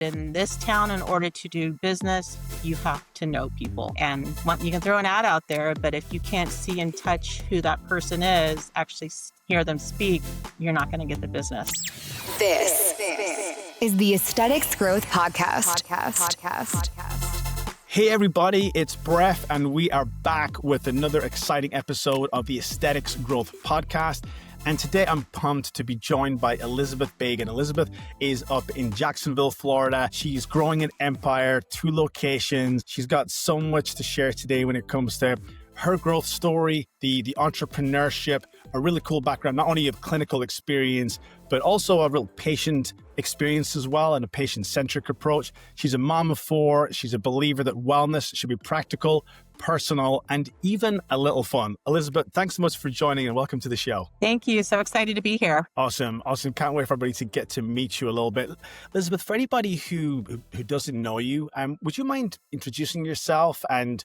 In this town, in order to do business, you have to know people. And you can throw an ad out there, but if you can't see and touch who that person is, actually hear them speak, you're not going to get the business. This is the Aesthetics Growth Podcast. Hey everybody, it's Bref, and we are back with another exciting episode of the Aesthetics Growth Podcast. And today I'm pumped to be joined by Elizabeth Bagan. Elizabeth is up in Jacksonville, Florida. She's growing an empire, 2 locations. She's got so much to share today when it comes to her growth story, the entrepreneurship, a really cool background, not only of clinical experience, but also a real patient experience as well, and a patient-centric approach. She's a mom of 4. She's a believer that wellness should be practical, personal, and even a little fun. Elizabeth, thanks so much for joining and welcome to the show. Thank you. So excited to be here. Awesome. Can't wait for everybody to get to meet you a little bit. Elizabeth, for anybody who doesn't know you, would you mind introducing yourself? And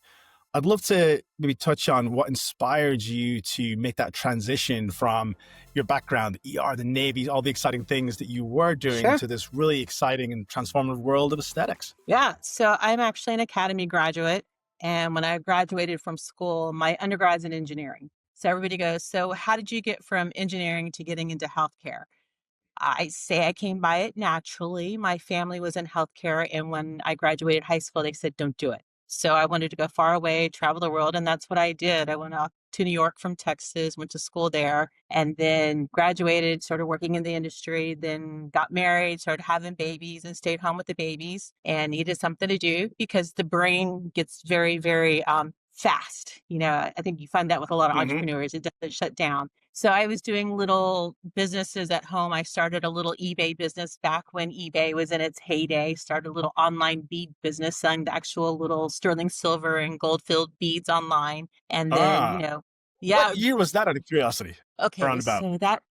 I'd love to maybe touch on what inspired you to make that transition from your background, the ER, the Navy, all the exciting things that you were doing to this really exciting and transformative world of aesthetics. Yeah. So I'm actually an academy graduate. And when I graduated from school, my undergrad's in engineering. So everybody goes, so how did you get from engineering to getting into healthcare? I say I came by it naturally. My family was in healthcare. And when I graduated high school, they said, don't do it. So I wanted to go far away, travel the world, and that's what I did. I went off to New York from Texas, went to school there, and then graduated, started working in the industry, then got married, started having babies, and stayed home with the babies, and needed something to do because the brain gets very, very fast. You know, I think you find that with a lot of entrepreneurs, it doesn't shut down. So I was doing little businesses at home. I started a little eBay business back when eBay was in its heyday, started a little online bead business selling the actual little sterling silver and gold filled beads online. And then, What year was that, out of curiosity? Okay. Roundabout. So that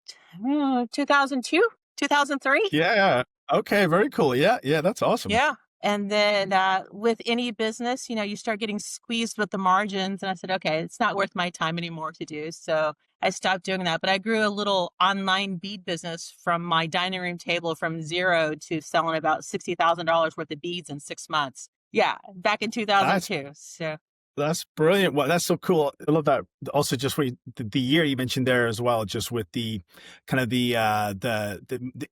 2002, 2003. Yeah. Okay. Very cool. Yeah. That's awesome. Yeah. And then with any business, you start getting squeezed with the margins. And I said, okay, it's not worth my time anymore to do. So I stopped doing that. But I grew a little online bead business from my dining room table from zero to selling about $60,000 worth of beads in 6 months. Yeah, back in 2002. That's brilliant. Well, that's so cool. I love that. Also, just the year you mentioned there as well, just with the kind of the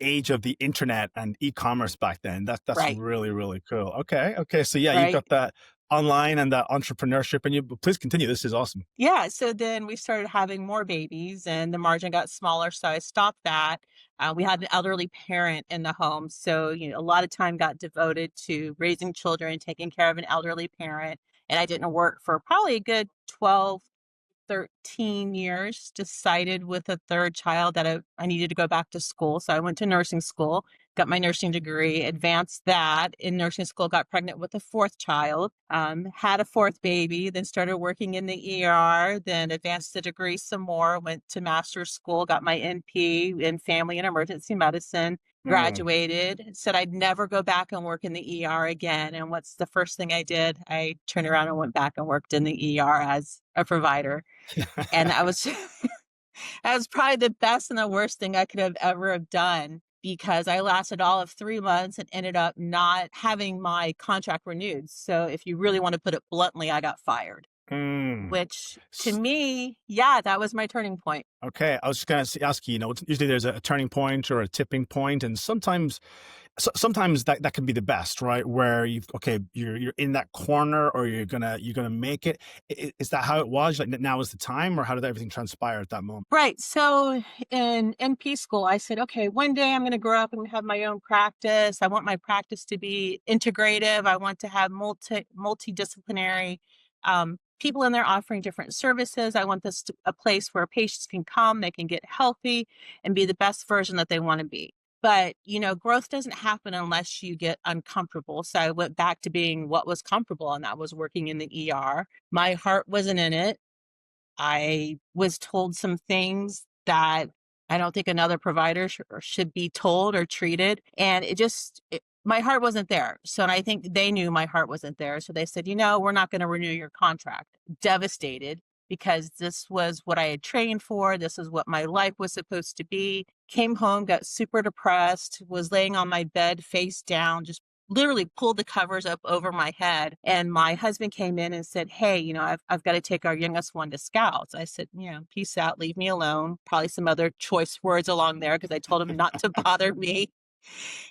age of the internet and e-commerce back then. That's right. Really, really cool. Okay. So yeah, right. You've got that online and that entrepreneurship, and you please continue. This is awesome. Yeah. So then we started having more babies, and the margin got smaller, so I stopped that. We had an elderly parent in the home, so a lot of time got devoted to raising children, taking care of an elderly parent. And I didn't work for probably a good 12, 13 years, decided with a 3rd child that I needed to go back to school. So I went to nursing school, got my nursing degree, advanced that in nursing school, got pregnant with a 4th child, had a 4th baby, then started working in the ER, then advanced the degree some more, went to master's school, got my NP in family and emergency medicine, graduated, said I'd never go back and work in the ER again. And what's the first thing I did? I turned around and went back and worked in the ER as a provider. And that was probably the best and the worst thing I could have ever have done, because I lasted all of 3 months and ended up not having my contract renewed. So if you really want to put it bluntly, I got fired. Which to me, that was my turning point. Okay. I was just going to ask you, usually there's a turning point or a tipping point, and sometimes that can be the best, right? Where you're in that corner, or you're gonna make it. Is that how it was? Like, now is the time, or how did everything transpire at that moment? Right. So in NP school, I said, okay, one day I'm going to grow up and have my own practice. I want my practice to be integrative. I want to have multidisciplinary people in there offering different services. I want this a place where patients can come, they can get healthy and be the best version that they want to be. But, growth doesn't happen unless you get uncomfortable. So I went back to being what was comfortable, and that was working in the ER. My heart wasn't in it. I was told some things that I don't think another provider should be told or treated. And my heart wasn't there. So, and I think they knew my heart wasn't there. So they said, we're not going to renew your contract. Devastated, because this was what I had trained for. This is what my life was supposed to be. Came home, got super depressed, was laying on my bed face down, just literally pulled the covers up over my head. And my husband came in and said, "Hey, I've got to take our youngest one to Scouts." I said, "Peace out, leave me alone." Probably some other choice words along there because I told him not to bother me.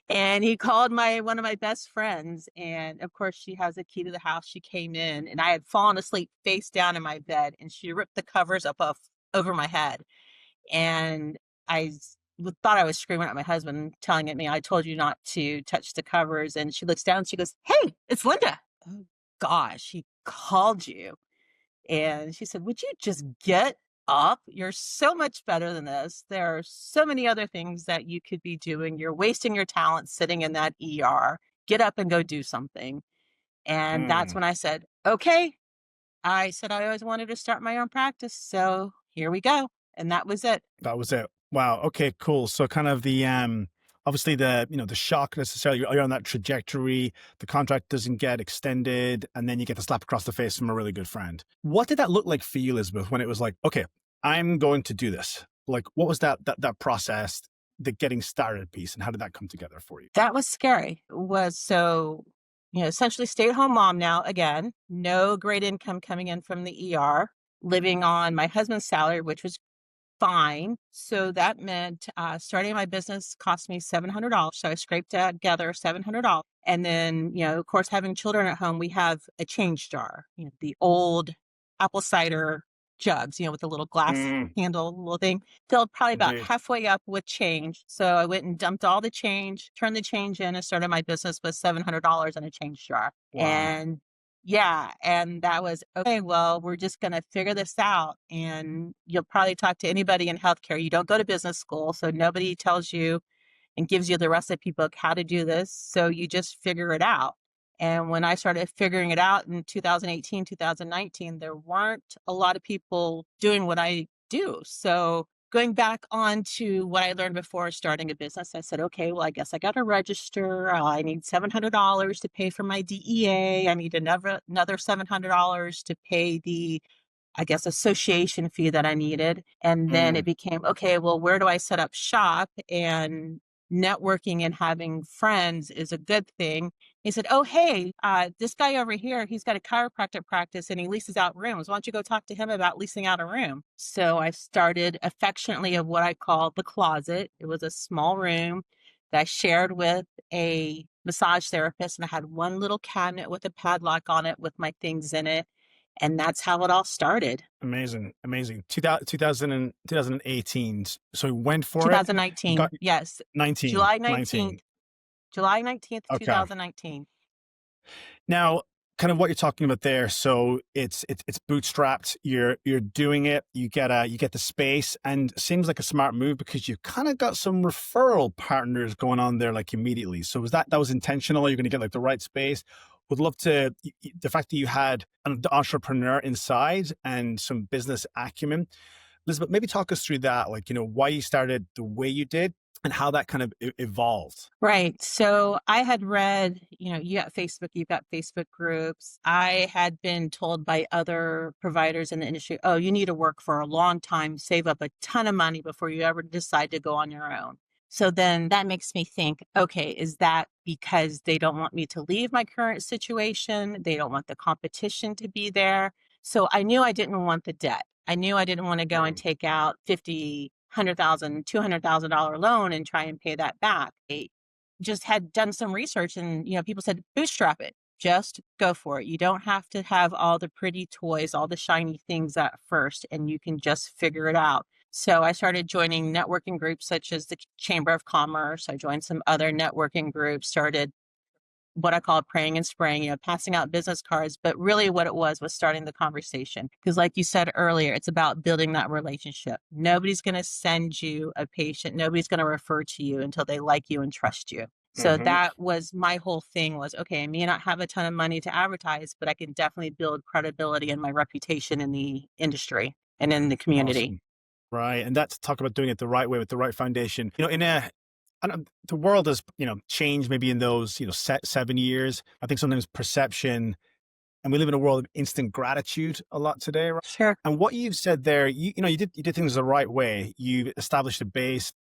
And he called one of my best friends. And of course, she has a key to the house. She came in and I had fallen asleep face down in my bed and she ripped the covers up over my head. And thought I was screaming at my husband, telling at me, "I told you not to touch the covers." And she looks down and she goes, "Hey, it's Linda." Oh gosh, he called you. And she said, "Would you just get up? You're so much better than this. There are so many other things that you could be doing. You're wasting your talent sitting in that ER. Get up and go do something." And that's Mm, when I said, "Okay." I said, "I always wanted to start my own practice. So here we go." And that was it. that was it. Wow. Okay, cool. So kind of the obviously the shock necessarily, you're on that trajectory, the contract doesn't get extended, and then you get the slap across the face from a really good friend. What did that look like for you, Elizabeth, when it was like, okay, I'm going to do this? Like what was that process, the getting started piece, and how did that come together for you? That was scary. Essentially stay-at-home mom now again, no great income coming in from the ER, living on my husband's salary, which was fine. So that meant starting my business cost me $700. So I scraped together $700. And then, of course, having children at home, we have a change jar, the old apple cider jugs, with the little glass Mm, handle little thing, filled probably about indeed. halfway up with change. So I went and dumped all the change, turned the change in, and started my business with $700 in a change jar. Wow. And yeah, and that was, "Okay, well, we're just gonna figure this out." And you'll probably talk to anybody in healthcare. You don't go to business school, so nobody tells you and gives you the recipe book how to do this. So you just figure it out. And when I started figuring it out in 2018, 2019, there weren't a lot of people doing what I do. So going back on to what I learned before starting a business, I said, "Okay, well, I guess I got to register. I need $700 to pay for my DEA. I need another $700 to pay the, I guess, association fee that I needed." And then it Mm, became, okay, well, where do I set up shop? And networking and having friends is a good thing. He said, "Oh, hey, this guy over here, he's got a chiropractic practice and he leases out rooms. Why don't you go talk to him about leasing out a room?" So I started affectionately of what I call the closet. It was a small room that I shared with a massage therapist, and I had one little cabinet with a padlock on it with my things in it. And that's how it all started. amazing, amazing. 2000 2018. So we went for it. You 2019. got Yes. 19, July 19. 19th. July 19th, Okay. 2019. Now, kind of what you're talking about there. So it's bootstrapped. You're doing it. You get the space, and seems like a smart move because you've kind of got some referral partners going on there like immediately. So that was intentional? You're going to get like the right space. Would love to the fact that you had an entrepreneur inside and some business acumen. Elizabeth, maybe talk us through that, like, why you started the way you did and how that kind of evolved. Right. So I had read, you got Facebook, you've got Facebook groups. I had been told by other providers in the industry, "Oh, you need to work for a long time, save up a ton of money before you ever decide to go on your own." So then that makes me think, okay, is that because they don't want me to leave my current situation? They don't want the competition to be there. So I knew I didn't want the debt. I knew I didn't want to go and Mm, take out 50, $100,000, $200,000 loan and try and pay that back. I just had done some research and, people said, bootstrap it, just go for it. You don't have to have all the pretty toys, all the shiny things at first, and you can just figure it out. So I started joining networking groups such as the Chamber of Commerce. I joined some other networking groups, started what I call praying and spraying, passing out business cards. But really what it was starting the conversation. Because like you said earlier, it's about building that relationship. Nobody's going to send you a patient. Nobody's going to refer to you until they like you and trust you. So mm-hmm. that was my whole thing was, okay, I may not have a ton of money to advertise, but I can definitely build credibility and my reputation in the industry and in the community. Awesome. Right. And that's talk about doing it the right way with the right foundation. I don't, the world has, changed maybe in those, 7 years. I think sometimes perception, and we live in a world of instant gratitude a lot today. Right? Sure. And what you've said there, you did things the right way. You established a base.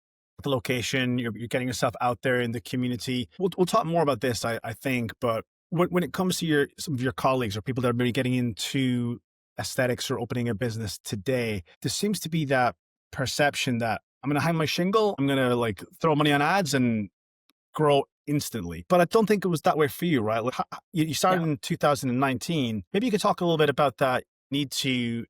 the location, you're getting yourself out there in the community. We'll talk more about this, I think, but when it comes to some of your colleagues or people that are maybe getting into aesthetics or opening a business today, there seems to be that perception that I'm going to hang my shingle, I'm going to like throw money on ads and grow instantly. But I don't think it was that way for you, right? Like, you started No. in 2019. Maybe you could talk a little bit about that need to,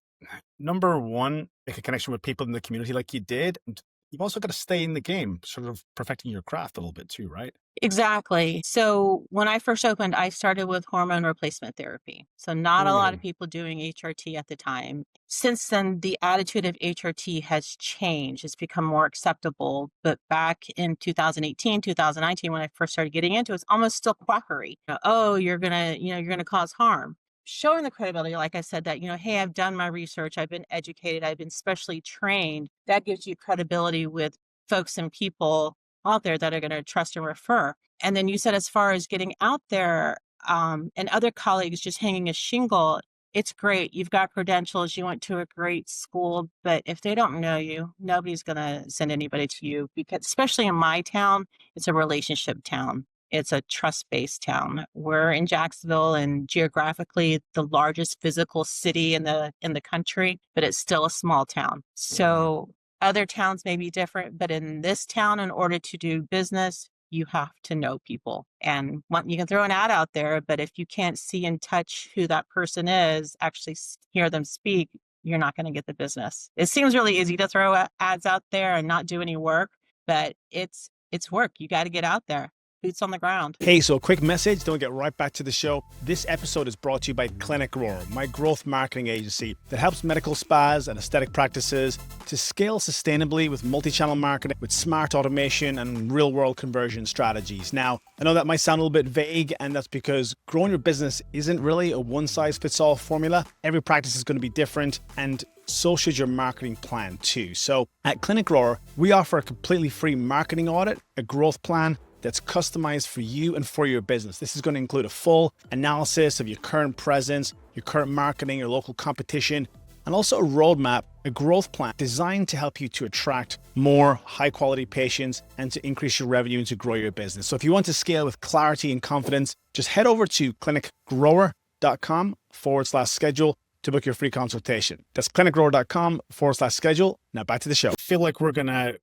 number one, make a connection with people in the community like you did. And you've also got to stay in the game, sort of perfecting your craft a little bit too, right? Exactly. So when I first opened, I started with hormone replacement therapy. So not a lot of Mm. people doing HRT at the time. Since then, the attitude of HRT has changed. It's become more acceptable. But back in 2018, 2019, when I first started getting into it, it's almost still quackery. Oh, you're gonna cause harm. Showing the credibility, like I said, that, hey, I've done my research, I've been educated, I've been specially trained. That gives you credibility with folks and people out there that are going to trust and refer. And then you said, as far as getting out there, and other colleagues just hanging a shingle, it's great. You've got credentials. You went to a great school, but if they don't know you, nobody's going to send anybody to you, because especially in my town, it's a relationship town. It's a trust-based town. We're in Jacksonville, and geographically the largest physical city in the country, but it's still a small town. So other towns may be different, but in this town, in order to do business, you have to know people. And you can throw an ad out there, but if you can't see and touch who that person is, actually hear them speak, you're not going to get the business. It seems really easy to throw ads out there and not do any work, but it's work. You got to get out there. Boots on the ground. Hey, so a quick message, don't get right back to the show. This episode is brought to you by ClinicGrower, my growth marketing agency that helps medical spas and aesthetic practices to scale sustainably with multi-channel marketing, with smart automation and real-world conversion strategies. Now, I know that might sound a little bit vague, and that's because growing your business isn't really a one-size-fits-all formula. Every practice is going to be different, and so should your marketing plan too. So at ClinicGrower, we offer a completely free marketing audit, a growth plan, that's customized for you and for your business. This is going to include a full analysis of your current presence, your current marketing, your local competition, and also a roadmap, a growth plan designed to help you to attract more high quality patients and to increase your revenue and to grow your business. So if you want to scale with clarity and confidence, just head over to clinicgrower.com/schedule to book your free consultation. That's clinicgrower.com/schedule. Now back to the show. I feel like we're going to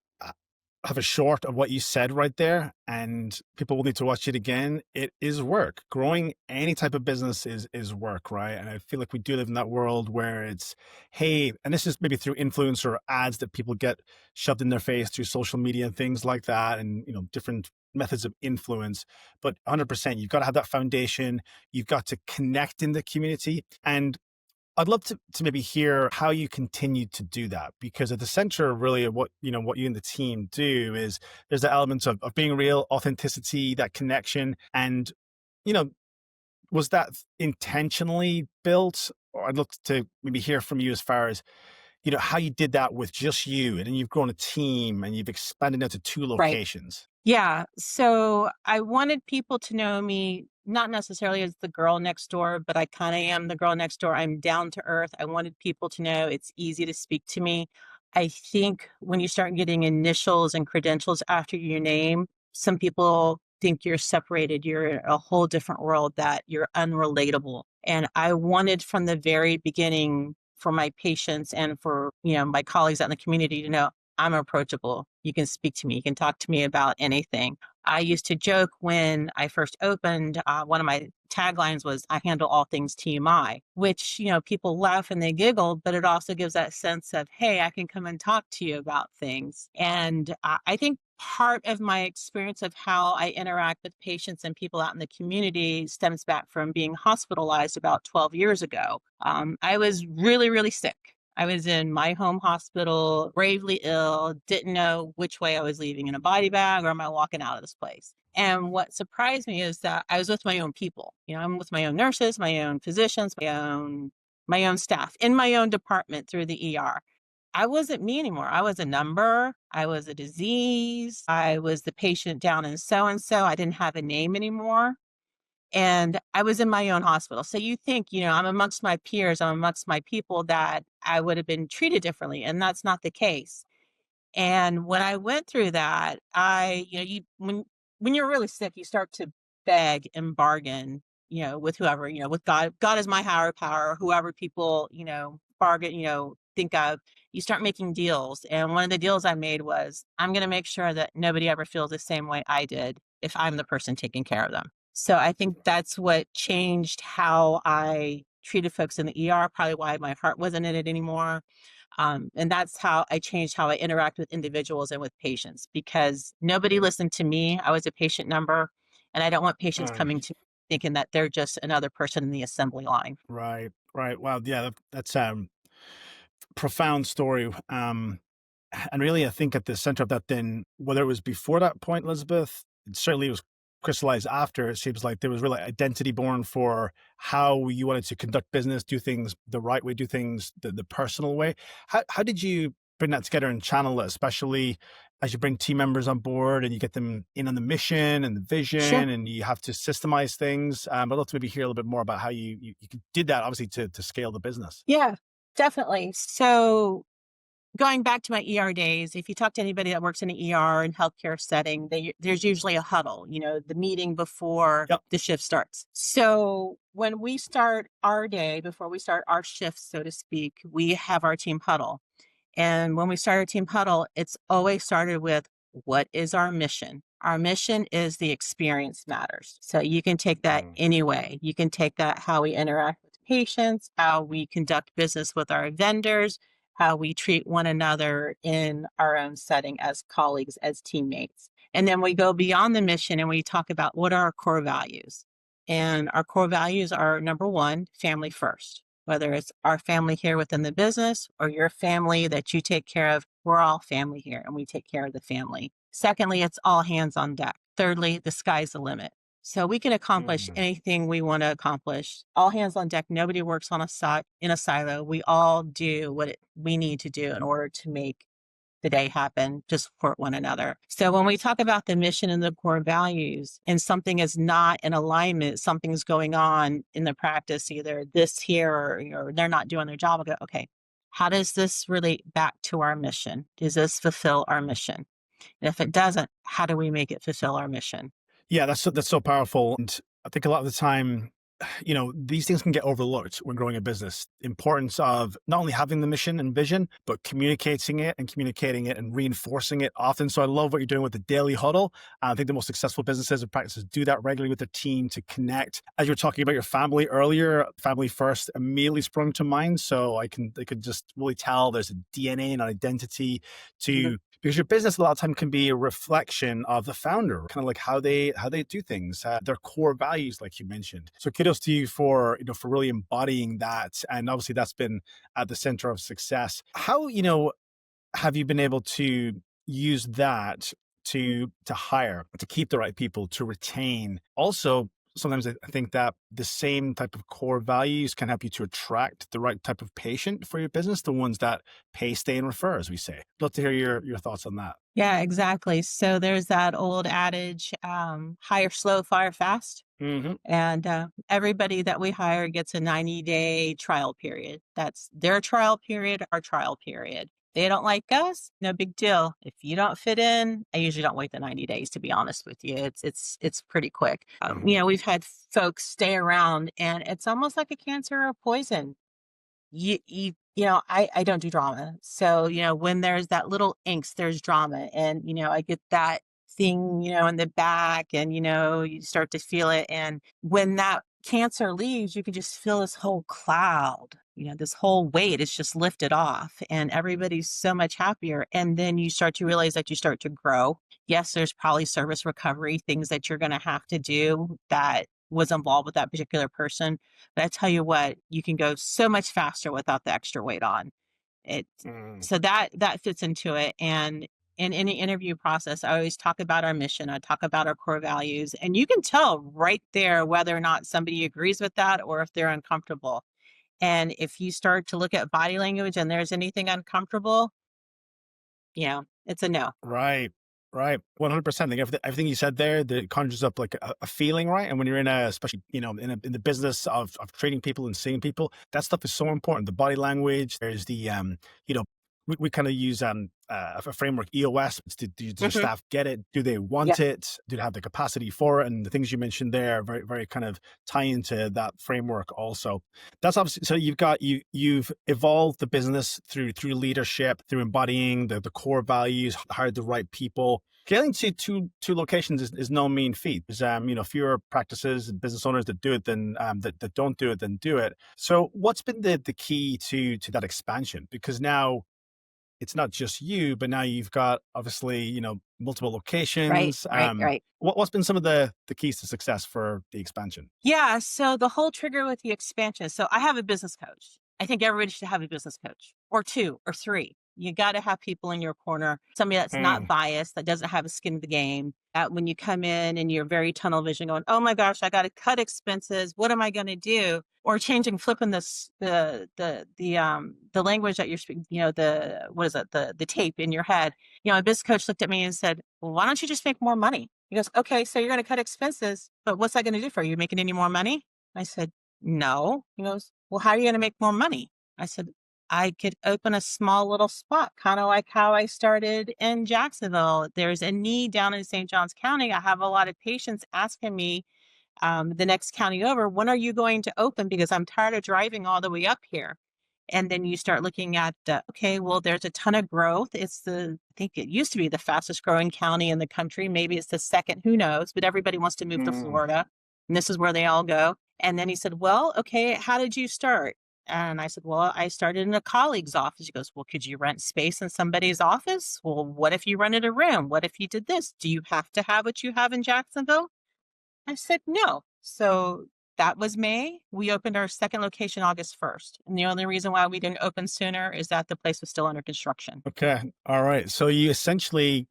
have a short of what you said right there, and people will need to watch it again. It is work. Growing any type of business is work, right? And I feel like we do live in that world where it's, hey, and this is maybe through influencer ads that people get shoved in their face through social media and things like that, and different methods of influence. But 100%, you've got to have that foundation. You've got to connect in the community. And I'd love to maybe hear how you continue to do that, because at the center really of what you and the team do is there's the elements of being real, authenticity, that connection. And, was that intentionally built? Or I'd love to maybe hear from you as far as, how you did that with just you, and then you've grown a team and you've expanded into 2 Right. locations. Yeah. So I wanted people to know me, not necessarily as the girl next door, but I kind of am the girl next door. I'm down to earth. I wanted people to know it's easy to speak to me. I think when you start getting initials and credentials after your name, some people think you're separated. You're in a whole different world, that you're unrelatable. And I wanted from the very beginning for my patients and for, my colleagues out in the community to know I'm approachable. You can speak to me. You can talk to me about anything. I used to joke when I first opened, one of my taglines was, I handle all things TMI, which, people laugh and they giggle, but it also gives that sense of, hey, I can come and talk to you about things. And I think part of my experience of how I interact with patients and people out in the community stems back from being hospitalized about 12 years ago. I was really, really sick. I was in my home hospital, gravely ill, didn't know which way I was leaving, in a body bag or am I walking out of this place. And what surprised me is that I was with my own people. I'm with my own nurses, my own physicians, my own staff in my own department through the ER. I wasn't me anymore. I was a number. I was a disease. I was the patient down in so and so. I didn't have a name anymore. And I was in my own hospital. So you think, I'm amongst my peers, I'm amongst my people, that I would have been treated differently. And that's not the case. And when I went through that, you when you're really sick, you start to beg and bargain, with whoever, with God. God is my higher power, whoever people, bargain, think of. You start making deals. And one of the deals I made was I'm going to make sure that nobody ever feels the same way I did if I'm the person taking care of them. So I think that's what changed how I treated folks in the ER, probably why my heart wasn't in it anymore. And that's how I changed how I interact with individuals and with patients because nobody listened to me. I was a patient number, and I don't want patients Mm, coming to me thinking that they're just another person in the assembly line. right, right. Wow, yeah, that's profound story. And really, I think at the center of that, then, whether it was before that point, Elizabeth, it certainly was crystallized after. It seems like there was really identity born for how you wanted to conduct business, do things the right way, do things the personal way. How did you bring that together and channel it, especially as you bring team members on board and you get them in on the mission and the Sure. vision, and you have to systemize things? I'd love to maybe hear a little bit more about how you did that, obviously, to scale the business. Yeah, definitely. So going back to my ER days, if you talk to anybody that works in an ER and healthcare setting, there's usually a huddle, the meeting before Yep. the shift starts. So when we start our day, before we start our shift, so to speak, we have our team huddle. And when we started Team Huddle, it's always started with what is our mission? Our mission is the experience matters. So you can take that Mm, any way. You can take that how we interact with patients, how we conduct business with our vendors, how we treat one another in our own setting as colleagues, as teammates. And then we go beyond the mission and we talk about what are our core values. And our core values are number one, family first. Whether it's our family here within the business or your family that you take care of, we're all family here and we take care of the family. Secondly, it's all hands on deck. Thirdly, the sky's the limit. So we can accomplish mm. anything we want to accomplish. All hands on deck. Nobody works on in a silo. We all do what we need to do in order to make the day happen to support one another. So when we talk about the mission and the core values and something is not in alignment, something's going on in the practice, either this here or they're not doing their job, I go, okay, how does this relate back to our mission? Does this fulfill our mission? And if it doesn't, how do we make it fulfill our mission? Yeah, that's so powerful. And I think a lot of the time, these things can get overlooked when growing a business. Importance of not only having the mission and vision, but communicating it and reinforcing it often. So I love what you're doing with the daily huddle. I think the most successful businesses and practices do that regularly with their team to connect. As you were talking about your family earlier, family first immediately sprung to mind. So I could just really tell there's a DNA and an identity Mhm. to, because your business a lot of time can be a reflection of the founder, kind of like how they do things, their core values, like you mentioned. So kudos to you for for really embodying that, and obviously that's been at the center of success. How have you been able to use that to hire, to keep the right people, to retain? Also, sometimes I think that the same type of core values can help you to attract the right type of patient for your business, the ones that pay, stay, and refer, as we say. Love to hear your thoughts on that. Yeah, exactly. So there's that old adage, hire slow, fire fast. Hmm. And everybody that we hire gets a 90-day trial period. That's their trial period, our trial period. They don't like us, no big deal. If you don't fit in, I usually don't wait the 90 days, to be honest with you. It's pretty quick. Hmm. We've had folks stay around and it's almost like a cancer or poison. I don't do drama. So, when there's that little angst, there's drama. And, I get that thing, in the back and, you start to feel it. And when that cancer leaves, you can just feel this whole cloud, this whole weight is just lifted off and everybody's so much happier. And then you start to realize that you start to grow. Yes, there's probably service recovery things that you're going to have to do that was involved with that particular person, but I tell you what, you can go so much faster without the extra weight on. It Mm. so that fits into it. And in any interview process, I always talk about our mission. I talk about our core values. And you can tell right there whether or not somebody agrees with that or if they're uncomfortable. And if you start to look at body language and there's anything uncomfortable, it's a no. Right. Right. 100%. Like everything you said there, that conjures up like a feeling, right? And when you're in especially, in the business of treating people and seeing people, that stuff is so important. The body language, there's the, we kind of use a framework EOS? Does your Hmm. staff get it? Do they Yeah. want it? Do they have the capacity for it? And the things you mentioned there very, very kind of tie into that framework also. That's obviously, so you've evolved the business through leadership, through embodying the core values, hired the right people. Getting to two locations is no mean feat. There's fewer practices and business owners that do it than that don't do it than do it. So what's been the key to that expansion? Because now it's not just you, but now you've got obviously, multiple Right, locations. right, right. What's been some of the keys to success for the expansion? Yeah. So the whole trigger with the expansion. So I have a business coach. I think everybody should have a business coach or two or three. You got to have people in your corner, somebody that's not Mm, biased, that doesn't have a skin in the game. That when you come in and you're very tunnel vision going, oh my gosh, I got to cut expenses. What am I going to do? Or changing, flipping this, the language that you're speaking, what is it? The tape in your head. A business coach looked at me and said, well, why don't you just make more money? He goes, okay, so you're going to cut expenses, but what's that going to do for you? Are you making any more money? I said, no. He goes, well, how are you going to make more money? I said, I could open a small little spot, kind of like how I started in Jacksonville. There's a need down in St. Johns County. I have a lot of patients asking me the next county over, when are you going to open? Because I'm tired of driving all the way up here. And then you start looking at, okay, well, there's a ton of growth. I think it used to be the fastest growing county in the country. Maybe it's the second, who knows? But everybody wants to move to mm. Florida. And this is where they all go. And then he said, well, okay, how did you start? And I said, well, I started in a colleague's office. He goes, well, could you rent space in somebody's office? Well, what if you rented a room? What if you did this? Do you have to have what you have in Jacksonville? I said, no. So that was May. We opened our second location August 1st. And the only reason why we didn't open sooner is that the place was still under construction. Okay. All right. So you essentially,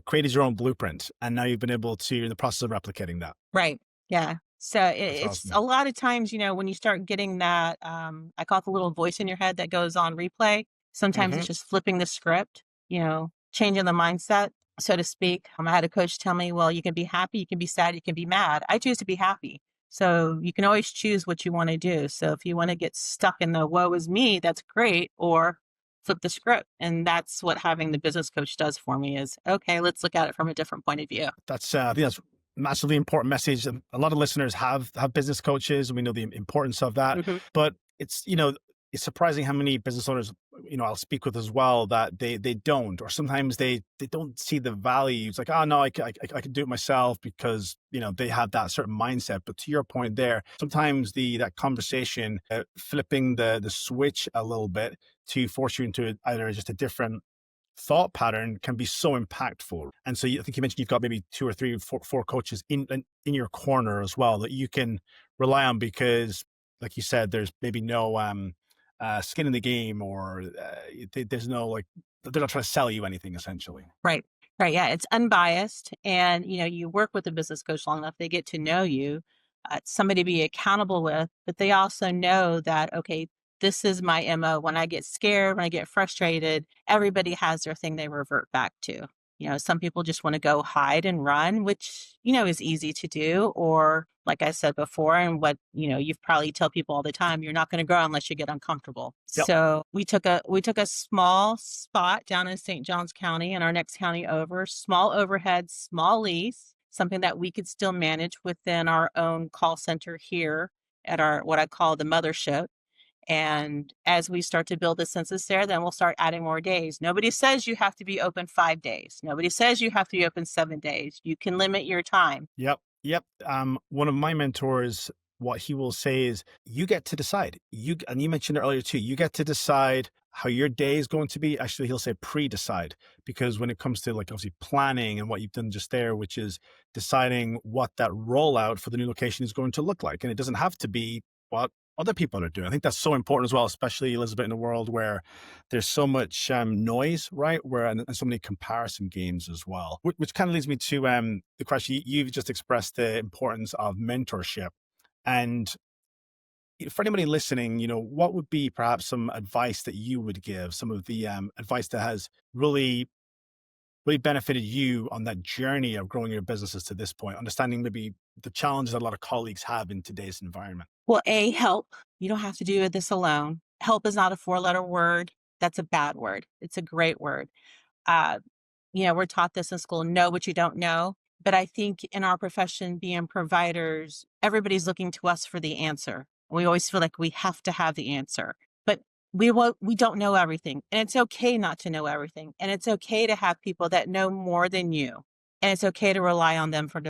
created your own blueprint, and now you've been able to, you're in the process of replicating that. Right. Yeah. So That's it's awesome. a lot of times, when you start getting that, I call it the little voice in your head that goes on replay. Sometimes it's Hmm. just flipping the script, changing the mindset, so to speak. I had a coach tell me, well, you can be happy, you can be sad, you can be mad. I choose to be happy. So you can always choose what you want to do. So if you want to get stuck in the woe is me, that's great. Or flip the script. And that's what having the business coach does for me is, okay, let's look at it from a different point of view. I think that's massively important message. A lot of listeners have business coaches, and we know the importance of that. Mhm. But it's surprising how many business owners I'll speak with as well that they don't, or sometimes they don't see the value. It's like, oh no, I can do it myself because they have that certain mindset. But to your point there, sometimes that conversation, flipping the switch a little bit to force you into either just a different thought pattern can be so impactful. And so I think you mentioned you've got maybe two or three, four coaches in your corner as well that you can rely on because, like you said, there's maybe no skin in the game, or there's no like they're not trying to sell you anything essentially. Right. Right. Yeah. It's unbiased. And, you work with a business coach long enough, they get to know you, somebody to be accountable with, but they also know that, okay, this is my MO. When I get scared, when I get frustrated, everybody has their thing they revert back to. Some people just want to go hide and run, which, is easy to do. Or like I said before, and what, you've probably tell people all the time, you're not going to grow unless you get uncomfortable. Yep. So we took a small spot down in St. Johns County and our next county over, small overhead, small lease, something that we could still manage within our own call center here at our, what I call the mothership. And as we start to build the census there, then we'll start adding more days. Nobody says you have to be open 5 days. Nobody says you have to be open 7 days. You can limit your time. Yep. Yep. One of my mentors, what he will say is, you get to decide. And you mentioned it earlier too. You get to decide how your day is going to be. Actually, he'll say pre-decide, because when it comes to like obviously planning and what you've done just there, which is deciding what that rollout for the new location is going to look like, and it doesn't have to be what other people are doing. I think that's so important as well, especially Elizabeth, in a world where there's so much noise, right? And so many comparison games as well, which kind of leads me to the question you've just expressed, the importance of mentorship. And for anybody listening, what would be perhaps some advice that you would give, some of the advice that has really benefited you on that journey of growing your businesses to this point, understanding maybe the challenges that a lot of colleagues have in today's environment? Well, help. You don't have to do this alone. Help is not a four-letter word. That's a bad word. It's a great word. Uh, we're taught this in school, know what you don't know. But I think in our profession, being providers, everybody's looking to us for the answer. We always feel like we have to have the answer, but we don't know everything, and it's okay not to know everything, and it's okay to have people that know more than you, and it's okay to rely on them for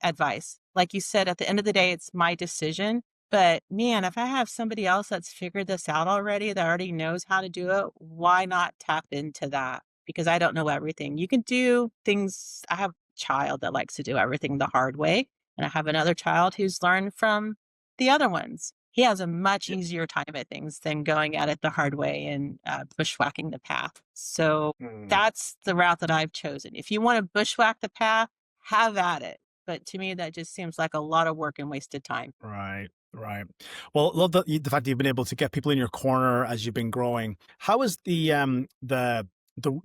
advice. Like you said, at the end of the day, it's my decision. But man, if I have somebody else that's figured this out already, that already knows how to do it, why not tap into that? Because I don't know everything. You can do things. I have a child that likes to do everything the hard way, and I have another child who's learned from the other ones. He has a much easier time at things than going at it the hard way and bushwhacking the path. So Mm. that's the route that I've chosen. If you want to bushwhack the path, have at it. But to me, that just seems like a lot of work and wasted time. Right, right. Well, love the fact that you've been able to get people in your corner as you've been growing. How is the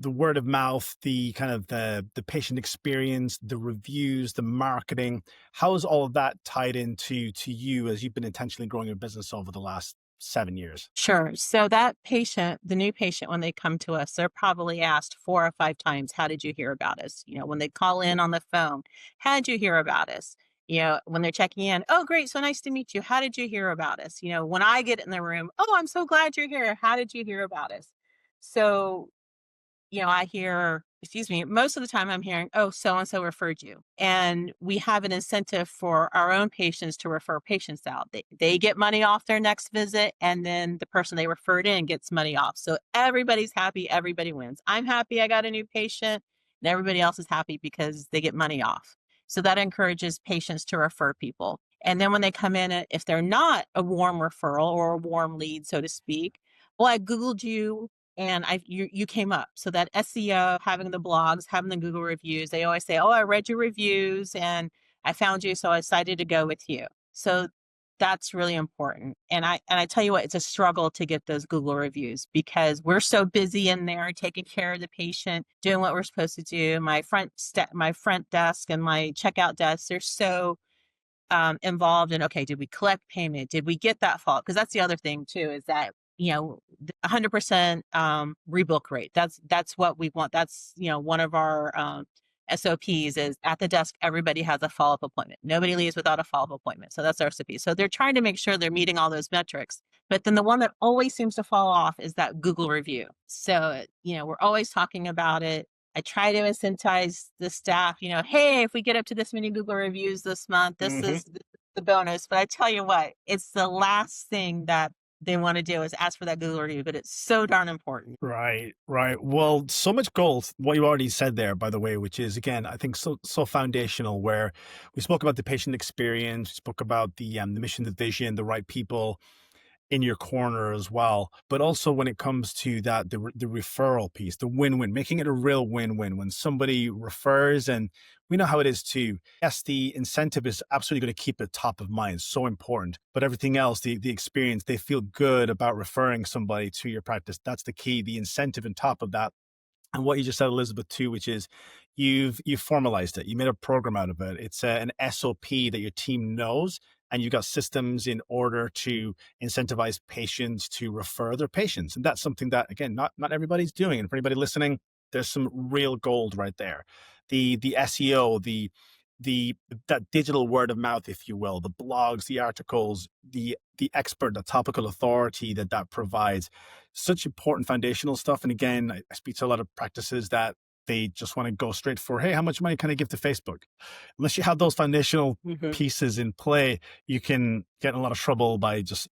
word of mouth, the kind of the patient experience, the reviews, the marketing? How is all of that tied into to you as you've been intentionally growing your business over the last 7 years? Sure. So that patient, the new patient, when they come to us, they're probably asked 4 or 5 times, "How did you hear about us?" When they call in on the phone, "How did you hear about us?" When they're checking in, "Oh, great. So nice to meet you. How did you hear about us?" When I get in the room, "Oh, I'm so glad you're here. How did you hear about us?" So I hear, excuse me, most of the time I'm hearing, "Oh, so and so referred you." And we have an incentive for our own patients to refer patients out. They get money off their next visit, and then the person they referred in gets money off. So everybody's happy, everybody wins. I'm happy I got a new patient, and everybody else is happy because they get money off. So that encourages patients to refer people. And then when they come in, if they're not a warm referral or a warm lead, so to speak, well, I Googled you and you came up. So that SEO, having the blogs, having the Google reviews, they always say, "Oh, I read your reviews and I found you, so I decided to go with you." So that's really important. And I tell you what, it's a struggle to get those Google reviews because we're so busy in there taking care of the patient, doing what we're supposed to do. My front desk and my checkout desk, they're so involved in, okay, did we collect payment? Did we get that fault? Because that's the other thing too, is that, 100% rebook rate. That's what we want. That's, one of our SOPs is at the desk, everybody has a follow-up appointment. Nobody leaves without a follow-up appointment. So that's our SOP. So they're trying to make sure they're meeting all those metrics. But then the one that always seems to fall off is that Google review. So, we're always talking about it. I try to incentivize the staff, "Hey, if we get up to this many Google reviews this month, this Hmm. is the bonus." But I tell you what, it's the last thing that they want to do is ask for that Google review, but it's so darn important. Right, right. Well, so much gold, what you already said there, by the way, which is again, I think so foundational. Where we spoke about the patient experience, we spoke about the mission, the vision, the right people in your corner as well. But also when it comes to that, the referral piece, the win-win, making it a real win-win when somebody refers, and we know how it is too. Yes, the incentive is absolutely going to keep it top of mind, so important. But everything else, the experience, they feel good about referring somebody to your practice. That's the key. The incentive on top of that, and what you just said, Elizabeth, too, which is you've formalized it. You made a program out of it. It's an SOP that your team knows, and you've got systems in order to incentivize patients to refer their patients. And that's something that, again, not everybody's doing. And for anybody listening, there's some real gold right there. The SEO, the that digital word of mouth, if you will, the blogs, the articles, the expert, the topical authority that provides, such important foundational stuff. And again, I speak to a lot of practices that they just want to go straight for, "Hey, how much money can I give to Facebook?" Unless you have those foundational Mhm. pieces in play, you can get in a lot of trouble by just,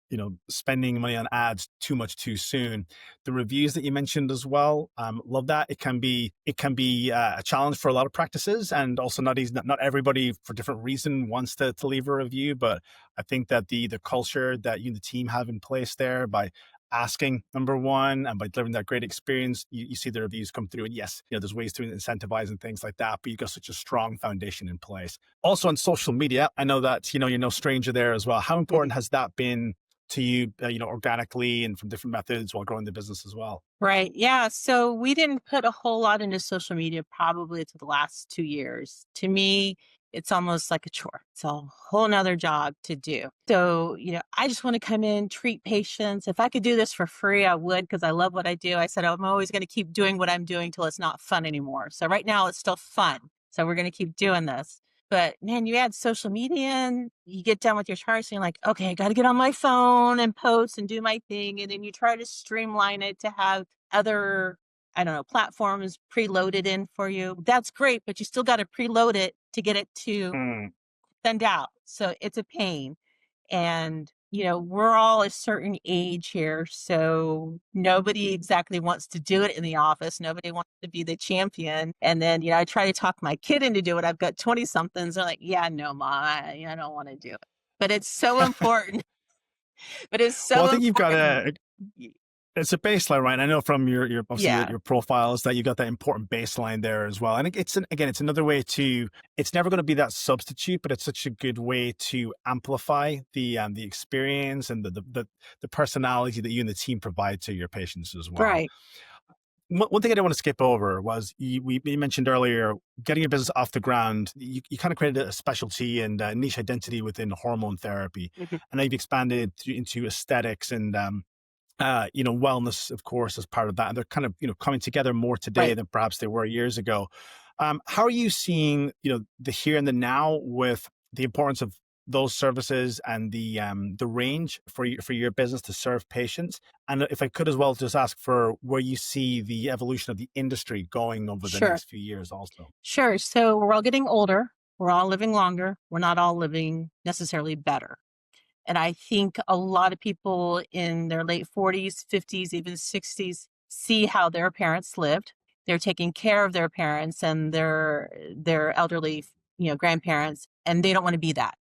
spending money on ads too much too soon. The reviews that you mentioned as well, love that. It can be a challenge for a lot of practices, and also not easy. Not everybody, for different reason, wants to leave a review. But I think that the culture that you and the team have in place there, by asking, number one, and by delivering that great experience, you see the reviews come through. And yes, there's ways to incentivize and things like that, but you've got such a strong foundation in place. Also on social media, I know that, you're no stranger there as well. How important has that been to you, organically and from different methods while growing the business as well? Right. Yeah. So we didn't put a whole lot into social media probably to the last 2 years. To me, it's almost like a chore. It's a whole nother job to do. So, I just want to come in, treat patients. If I could do this for free, I would, because I love what I do. I said, I'm always going to keep doing what I'm doing till it's not fun anymore. So right now it's still fun. So we're going to keep doing this. But man, you add social media and you get done with your charts and you're like, okay, I got to get on my phone and post and do my thing. And then you try to streamline it to have other, I don't know, platforms preloaded in for you. That's great, but you still got to preload it to get it to Mm. send out. So it's a pain. And, we're all a certain age here. So nobody exactly wants to do it in the office. Nobody wants to be the champion. And then, I try to talk my kid into do it. I've got 20 somethings. They're like, yeah, no, Ma, I don't want to do it. But it's so important. But it's Well, I so think you've got important. it's a baseline, right? I know from your obviously Yeah, your profiles that you got that important baseline there as well. And again, it's another way to. It's never going to be that substitute, but it's such a good way to amplify the experience and the personality that you and the team provide to your patients as well. right. One thing I didn't want to skip over was we mentioned earlier getting your business off the ground. You kind of created a specialty and a niche identity within hormone therapy, Mhm. and now you've expanded into aesthetics and wellness, of course, as part of that. And they're kind of coming together more today Right. than perhaps they were years ago. How are you seeing the here and the now with the importance of those services and the range for your business to serve patients? And if I could as well just ask for where you see the evolution of the industry going over the Sure. next few years also. Sure. So we're all getting older. We're all living longer. We're not all living necessarily better. And I think a lot of people in their late 40s, 50s, even 60s see how their parents lived. They're taking care of their parents and their elderly, grandparents, and they don't want to be that.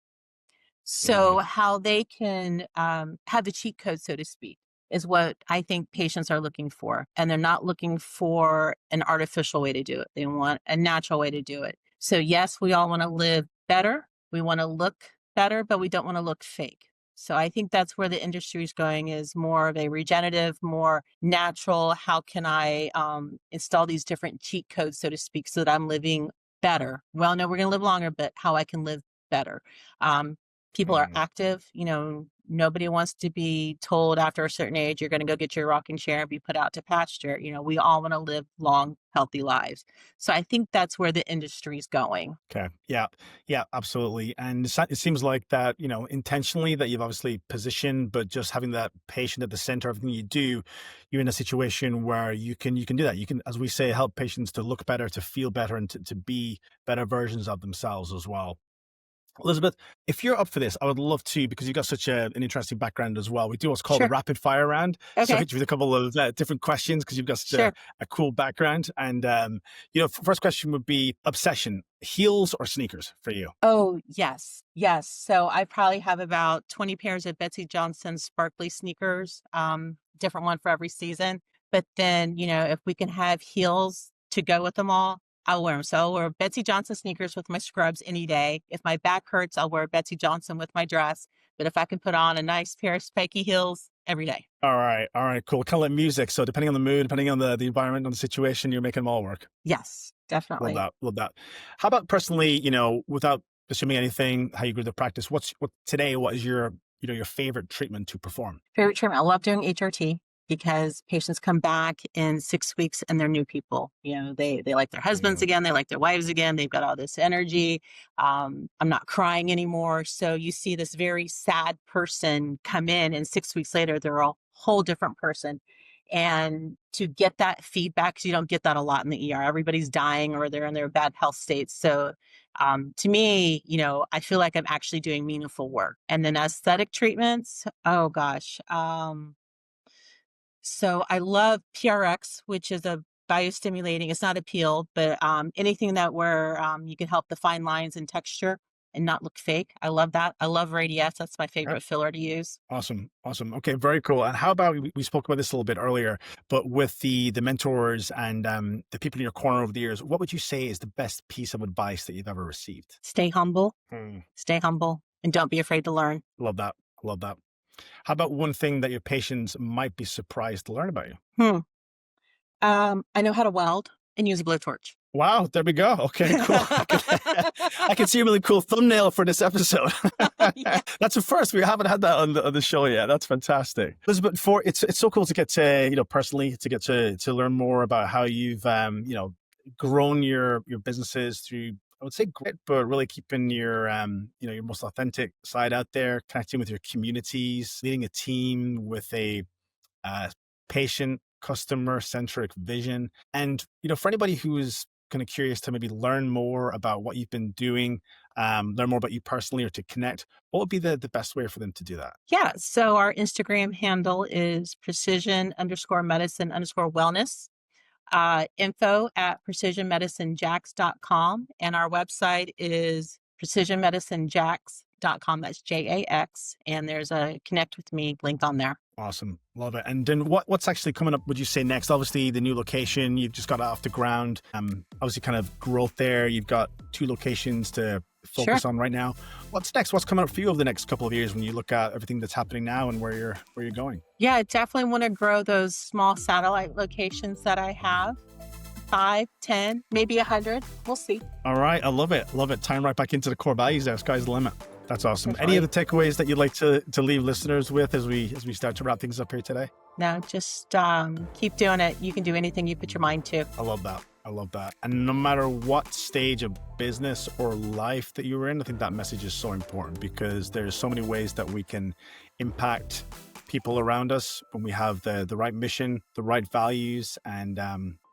So Mm, how they can have the cheat code, so to speak, is what I think patients are looking for. And they're not looking for an artificial way to do it. They want a natural way to do it. So yes, we all want to live better. We want to look better, but we don't want to look fake. So I think that's where the industry is going, is more of a regenerative, more natural. How can I install these different cheat codes, so to speak, so that I'm living better? Well, no, we're going to live longer, but how I can live better. Um, People are mm. active. Nobody wants to be told after a certain age, you're going to go get your rocking chair and be put out to pasture. We all want to live long, healthy lives. So I think that's where the industry is going. Okay. Yeah. Yeah, absolutely. And it seems like that, intentionally that you've obviously positioned, but just having that patient at the center of everything you do, you're in a situation where you can do that. You can, as we say, help patients to look better, to feel better, and to be better versions of themselves as well. Elizabeth, if you're up for this, I would love to, because you've got such an interesting background as well. We do what's called a Sure. rapid fire round. So Okay. hit you with a couple of different questions because you've got such Sure. a cool background. And, first question would be obsession, heels or sneakers for you? Oh, yes. Yes. So I probably have about 20 pairs of Betsy Johnson sparkly sneakers, different one for every season. But then, if we can have heels to go with them all, I'll wear them. So I'll wear Betsy Johnson sneakers with my scrubs any day. If my back hurts, I'll wear Betsy Johnson with my dress. But if I can put on a nice pair of spiky heels every day. All right. All right. Cool. Kind of like music. So depending on the mood, depending on the environment, on the situation, you're making them all work. Yes, Love definitely. that. Love that. How about personally, without assuming anything, how you grew the practice, what is your favorite treatment to perform? Favorite treatment. I love doing HRT because patients come back in 6 weeks and they're new people. They like their husbands Mm, again, they like their wives again, they've got all this energy. I'm not crying anymore. So you see this very sad person come in, and 6 weeks later, they're a whole different person. And to get that feedback, 'cause you don't get that a lot in the ER. Everybody's dying or they're in their bad health states. So to me, I feel like I'm actually doing meaningful work. And then aesthetic treatments, oh gosh. So I love PRX, which is a biostimulating. It's not a peel, but anything that where you can help the fine lines and texture and not look fake. I love that. I love Radiesse. That's my okay. favorite filler to use. Awesome. Awesome. Okay. Very cool. And how about we spoke about this a little bit earlier, but with the mentors and the people in your corner over the years, what would you say is the best piece of advice that you've ever received? Hmm. Stay humble, and don't be afraid to learn. Love that. Love that. How about one thing that your patients might be surprised to learn about you? I know how to weld and use a blowtorch. Wow, there we go. Okay, cool. I can see a really cool thumbnail for this episode. Yeah. That's a first. We haven't had that on the show yet. That's fantastic. Elizabeth, it's so cool to get to, personally to get to learn more about how you've grown your businesses through, I would say, grit, but really keeping your your most authentic side out there, connecting with your communities, leading a team with a patient customer centric vision. And for anybody who is kind of curious to maybe learn more about what you've been doing, learn more about you personally, or to connect, what would be the best way for them to do that? Yeah. So our Instagram handle is precision_medicine_wellness. Info at precisionmedicinejacks.com. And our website is precisionmedicinejacks.com. That's JAX. And there's a connect with me link on there. Awesome. Love it. And then what's actually coming up, would you say, next? Obviously, the new location, you've just got it off the ground. Obviously, kind of growth there. You've got 2 locations to focus on right now. What's next? What's coming up for you over the next couple of years when you look at everything that's happening now and where you're going? Yeah, I definitely want to grow those small satellite locations that I have. 5, 10, maybe 100. We'll see. All right. I love it. Love it. Tying right back into the core values there. Sky's the limit. That's awesome. That's Any right. other takeaways that you'd like to leave listeners with as we start to wrap things up here today? No, just keep doing it. You can do anything you put your mind to. I love that. I love that. And no matter what stage of business or life that you're in, I think that message is so important, because there's so many ways that we can impact people around us when we have the right mission, the right values, and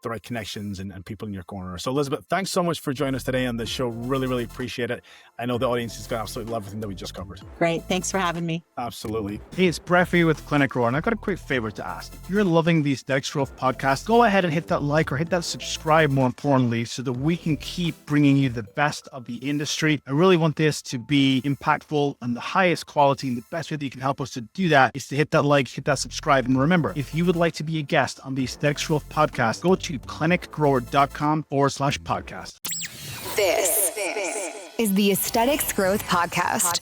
the right connections and people in your corner. So Elizabeth, thanks so much for joining us today on the show. Really, really appreciate it. I know the audience is going to absolutely love everything that we just covered. Great. Thanks for having me. Absolutely. Hey, it's Brett here with ClinicGrower, and I've got a quick favor to ask. If you're loving the Aesthetics Growth podcast, go ahead and hit that like or hit that subscribe, more importantly, so that we can keep bringing you the best of the industry. I really want this to be impactful and the highest quality, and the best way that you can help us to do that is to hit that like, hit that subscribe. And remember, if you would like to be a guest on the Aesthetics Growth podcast, go to clinicgrower.com/podcast. This is the Aesthetics Growth Podcast.